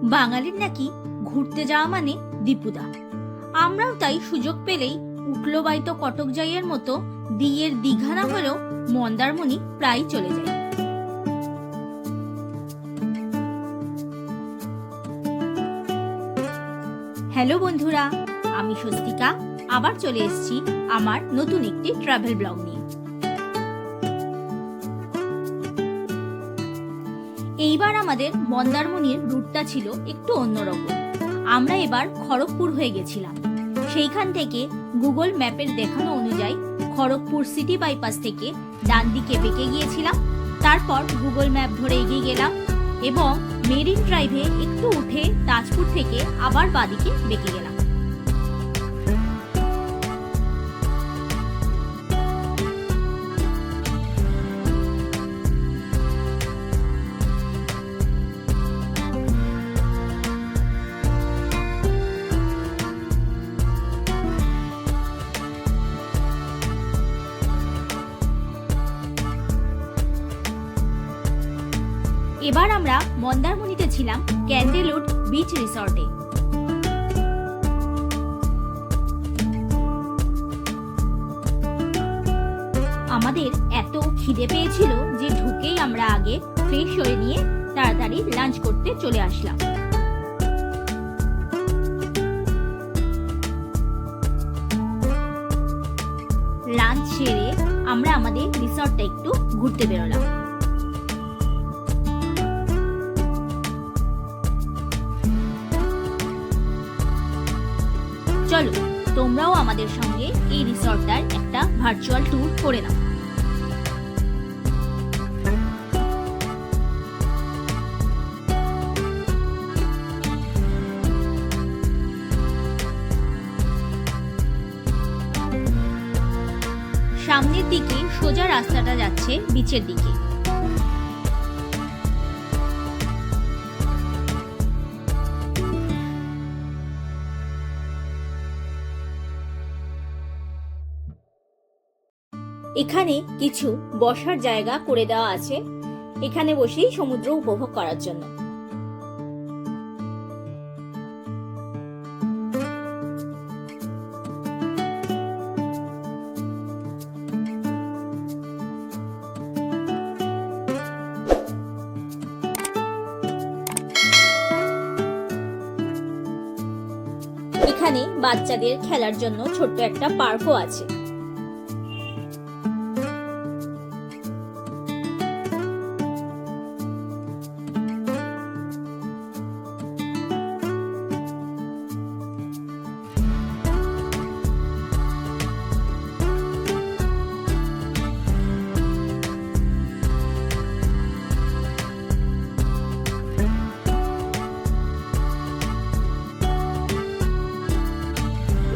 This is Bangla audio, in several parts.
বাঙালির নাকি ঘুরতে যাওয়া মানে দীপুদা। আমরাও তাই সুযোগ পেলেই উঠলো বাইতো কটক যাইয়ের মতো দিয়ের দীঘা না হলেও মন্দারমণি প্রায় চলে যাই। হ্যালো বন্ধুরা, আমি স্বস্তিকা আবার চলে এসেছি আমার নতুন একটি ট্রাভেল ব্লগ নিয়ে। এইবার আমাদের মন্দারমণির রুটটা ছিল একটু অন্যরকম। আমরা এবার খড়গপুর হয়ে গেছিলাম। সেইখান থেকে গুগল ম্যাপের দেখানো অনুযায়ী খড়গপুর সিটি বাইপাস থেকে ডান দিকে বেঁকে গিয়েছিলাম। তারপর গুগল ম্যাপ ধরে এগিয়ে গেলাম এবং মেরিন ড্রাইভে একটু উঠে তাজপুর থেকে আবার বাঁদিকে বেঁকে গেলাম। এবার আমরা মন্দারমণিতে ছিলাম ক্যান্ডেলউড বিচ রিসর্টে। আমাদের এত খিদে পেয়েছিল যে ঢুকেই আমরা আগে ফ্রেশ হয়ে নিয়ে তাড়াতাড়ি লাঞ্চ করতে চলে আসলাম। লাঞ্চ সেরে আমরা আমাদের রিসর্টটা একটু ঘুরতে বেরোলাম। চলো তোমরাও আমাদের সঙ্গে এই রিসর্টটার একটা ভার্চুয়াল ট্যুর করে নাও। সামনের দিকে সোজা রাস্তাটা যাচ্ছে বিচের দিকে। এখানে কিছু বসার জায়গা করে দেওয়া আছে, এখানে বসেই সমুদ্র উপভোগ করার জন্য। এখানে বাচ্চাদের খেলার জন্য ছোট্ট একটা পার্কও আছে।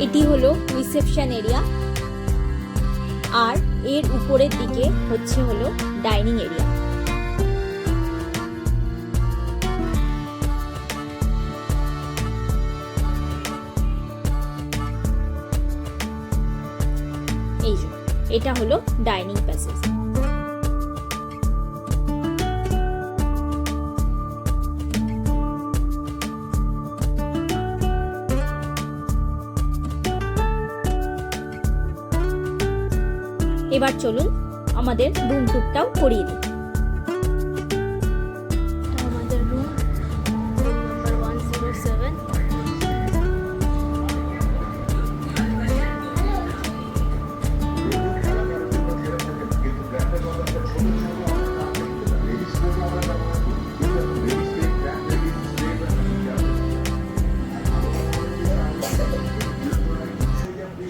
এটি হলো রিসেপশন এরিয়া, আর এর উপরের দিকে হলো ডাইনিং এরিয়া। এই যে এটা হলো ডাইনিং প্যাসেজ। এবার চলুন আমাদের রুম টুরটাও করিয়ে দিই। আমাদের রুম নাম্বার 107।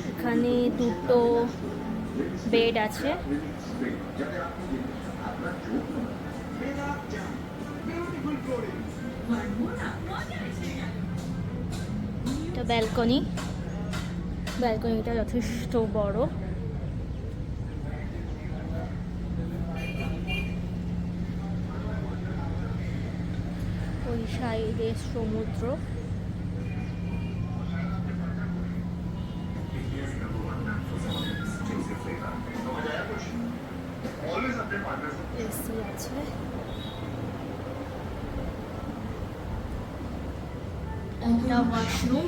এখানে দুটো বেড আছে। এটা ব্যালকনি, ব্যালকনিটা যথেষ্ট বড়। ওই সাইডে সমুদ্র। এসি আছে। একটা ওয়াশরুম,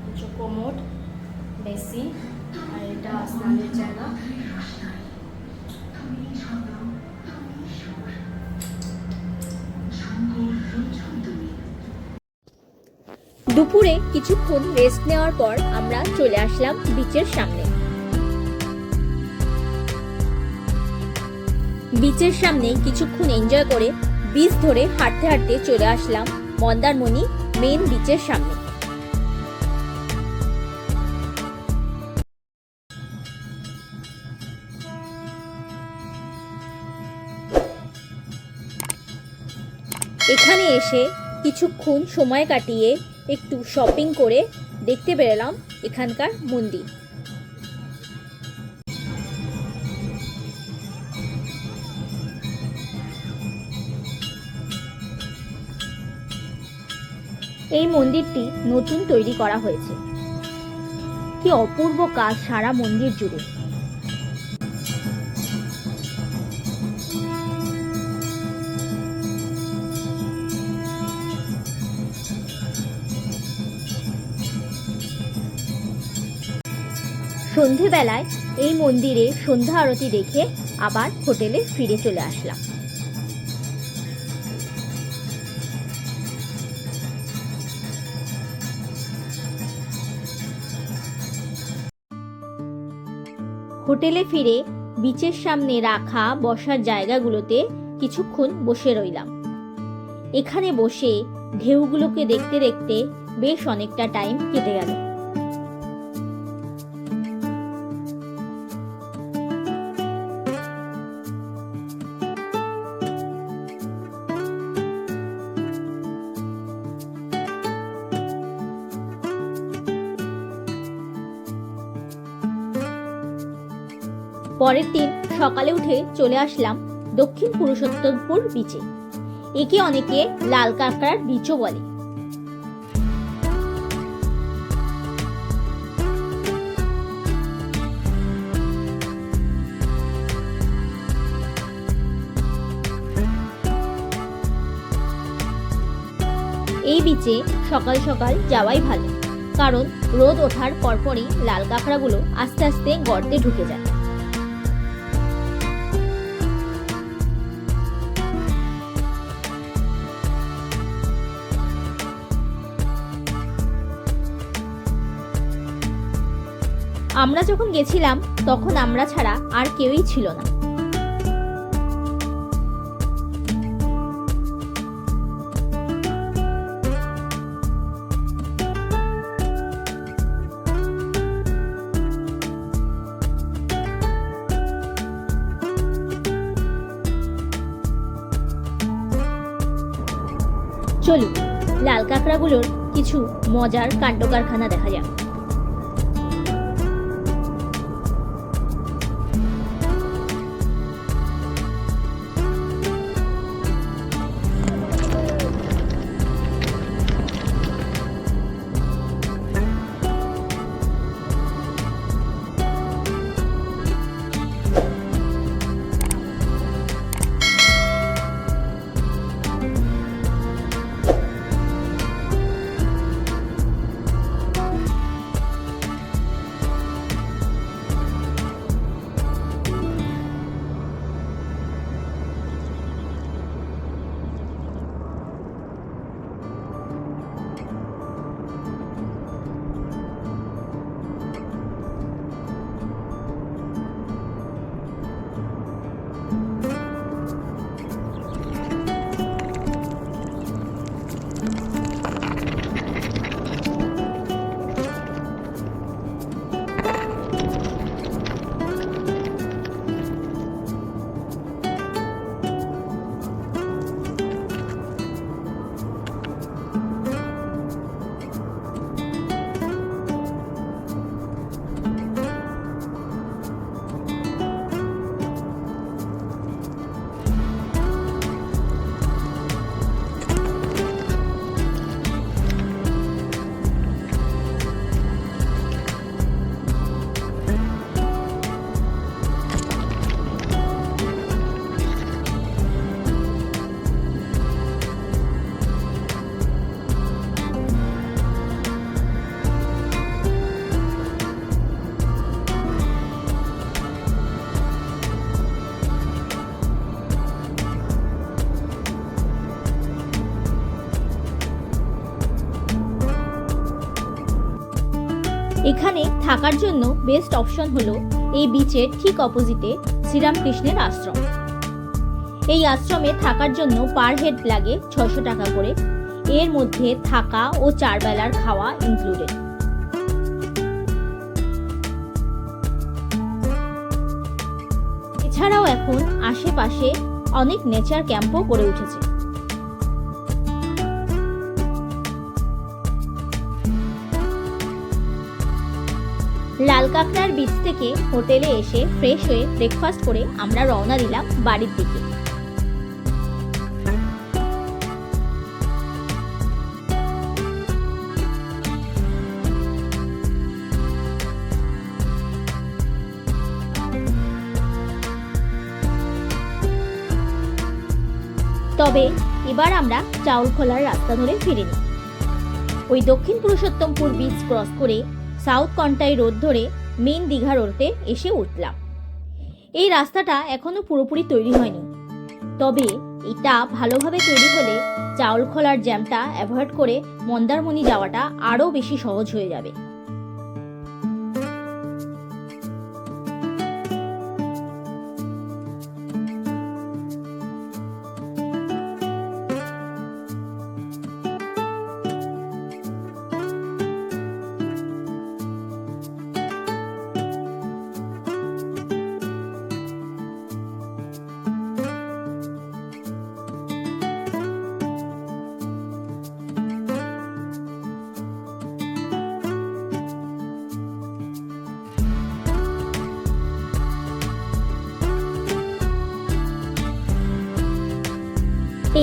কিছু কোমোড, বেসিন, আর এটা স্নানের জায়গা। দুপুরে কিছুক্ষণ রেস্ট নেওয়ার পর আমরা চলে আসলাম বিচের সামনে। বিচের সামনে কিছুক্ষণ এনজয় করে বিচ ধরে হাঁটতে হাঁটতে চলে আসলাম মন্দারমণি মেন বিচের সামনে। এখানে এসে কিছুক্ষণ সময় কাটিয়ে একটু শপিং করে দেখতে বেরোলাম এখানকার মন্দির। এই মন্দিরটি নতুন তৈরি করা হয়েছে। কি অপূর্ব কাজ সারা মন্দির জুড়ে। সন্ধেবেলায় এই মন্দিরে সন্ধ্যা আরতি দেখে আবার হোটেলে ফিরে চলে আসলাম। হোটেলে ফিরে বিচের সামনে রাখা বসার জায়গাগুলোতে কিছুক্ষণ বসে রইলাম। এখানে বসে ঢেউগুলোকে দেখতে দেখতে বেশ অনেকটা টাইম কেটে গেল। পরের দিন সকালে উঠে চলে আসলাম দক্ষিণ পুরুষোত্তমপুর বিচে। একে অনেকে লাল কাঁকড়ার বিচও বলে। এই বিচে সকাল সকাল যাওয়াই ভালো, কারণ রোদ ওঠার পরপরই লাল কাঁকড়াগুলো আস্তে আস্তে গর্তে ঢুকে যায়। আমরা যখন গেছিলাম তখন আমরা ছাড়া আর কেউই ছিল না। চলুন লাল কাঁকড়াগুলোর কিছু মজার কাণ্ড কারখানা দেখা যাক। এখানে থাকার জন্য বেস্ট অপশন হলো এই বিচের ঠিক অপোজিটে শ্রীরামকৃষ্ণের আশ্রম। এই আশ্রমে থাকার জন্য পার হেড লাগে 600 টাকা করে। এর মধ্যে থাকা ও 4 বেলার খাওয়া ইনক্লুডেড। এছাড়াও এখন আশেপাশে অনেক নেচার ক্যাম্পও গড়ে উঠেছে। লালকাঁকড়ার বিচ থেকে হোটেলে এসে ফ্রেশ হয়ে ব্রেকফাস্ট করে আমরা রওনা দিলাম বাড়ির দিকে। তবে এবার আমরা চাউলখোলার রাস্তা ধরে ফিরিনি। ওই দক্ষিণ পুরুষোত্তমপুর বিচ ক্রস করে সাউথ কন্টাই রোড ধরে মেন দীঘা রোডে এসে উঠলাম। এই রাস্তাটা এখনো পুরোপুরি তৈরি হয়নি, তবে এটা ভালোভাবে তৈরি হলে চাউলখোলার জ্যামটা অ্যাভয়েড করে মন্দারমণি যাওয়াটা আরও বেশি সহজ হয়ে যাবে।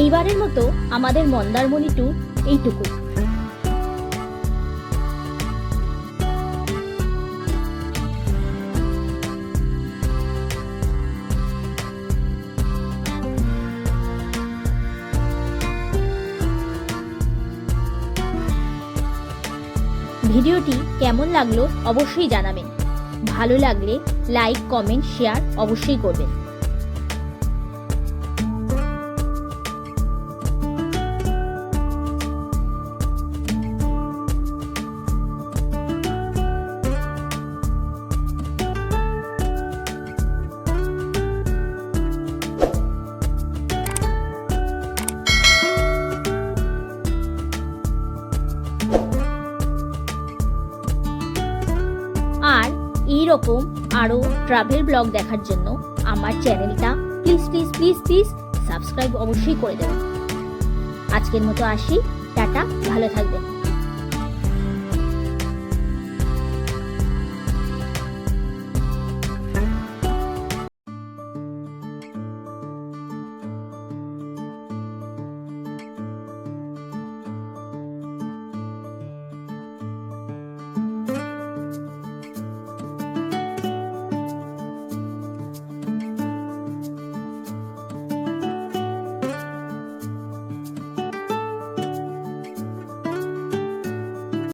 এইবারের মতো আমাদের মন্দারমণি ট্যুর এইটুকু। ভিডিওটি কেমন লাগলো অবশ্যই জানাবেন। ভালো লাগলে লাইক, কমেন্ট, শেয়ার অবশ্যই করবেন। আর এইরকম আরও ট্রাভেল ব্লগ দেখার জন্য আমার চ্যানেলটা please please please please subscribe অবশ্যই করে দেবেন। আজকের মতো আসি, টাটা, ভালো থাকবেন।